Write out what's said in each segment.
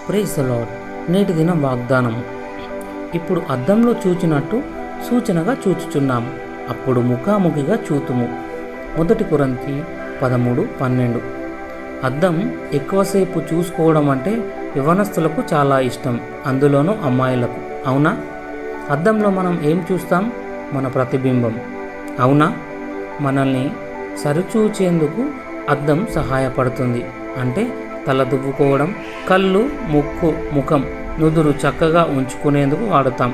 Praise the lord. నేటి దినం వాగ్దానము. ఇప్పుడు అద్దంలో చూచినట్టు సూచనగా చూచుచున్నాము, అప్పుడు ముఖాముఖిగా చూతుము. 1 కొరింథీ 13:12. అద్దం ఎక్కువసేపు చూసుకోవడం అంటే యవ్వనస్తులకు చాలా ఇష్టం, అందులోనూ అమ్మాయిలకు. అవునా? అద్దంలో మనం ఏం చూస్తాం? మన ప్రతిబింబం. అవునా? మనల్ని సరిచూచేందుకు అద్దం సహాయపడుతుంది. అంటే తల దువ్వుకోవడం, కళ్ళు, ముఖం, నుదురు చక్కగా ఉంచుకునేందుకు వాడుతాం.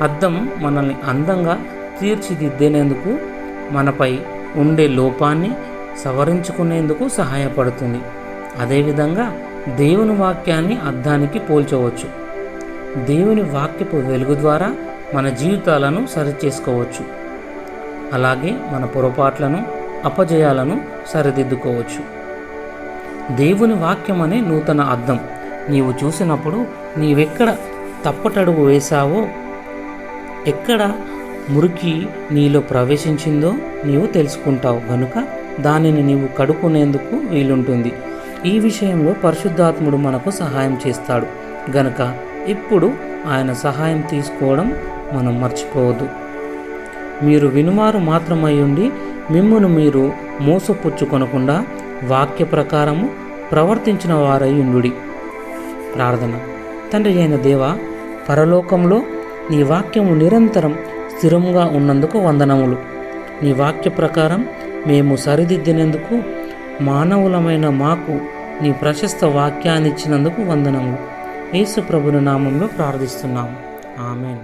అద్దం మనల్ని అందంగా తీర్చిదిద్దేందుకు, మనపై ఉండే లోపాన్ని సవరించుకునేందుకు సహాయపడుతుంది. అదేవిధంగా దేవుని వాక్యాన్ని అద్దానికి పోల్చవచ్చు. దేవుని వాక్యపు వెలుగు ద్వారా మన జీవితాలను సరిచేసుకోవచ్చు. అలాగే మన పొరపాట్లను, అపజయాలను సరిదిద్దుకోవచ్చు. దేవుని వాక్యం అనే నూతన అద్దం. నీవు చూసినప్పుడు నీవెక్కడ తప్పటడుగు వేశావో, ఎక్కడ మురికి నీలో ప్రవేశించిందో నీవు తెలుసుకుంటావు. గనుక దానిని నీవు కడుక్కునేందుకు వీలుంటుంది. ఈ విషయంలో పరిశుద్ధాత్ముడు మనకు సహాయం చేస్తాడు. గనుక ఇప్పుడు ఆయన సహాయం తీసుకోవడం మనం మర్చిపోవద్దు. మీరు వినువారు మాత్రమై ఉండి మిమ్మును మీరు మోసపుచ్చుకొనకుండా వాక్య ప్రకారము ప్రవర్తించిన వారై ఉండుడి. ప్రార్థన. తండ్రి అయిన దేవా, పరలోకంలో నీ వాక్యము నిరంతరం స్థిరంగా ఉన్నందుకు వందనములు. నీ వాక్య ప్రకారం మేము సరిదిద్దినందుకు, మానవులమైన మాకు నీ ప్రశస్త వాక్యాన్ని ఇచ్చినందుకు వందనములు. యేసు ప్రభుని నామంలో ప్రార్థిస్తున్నాము. ఆమేన్.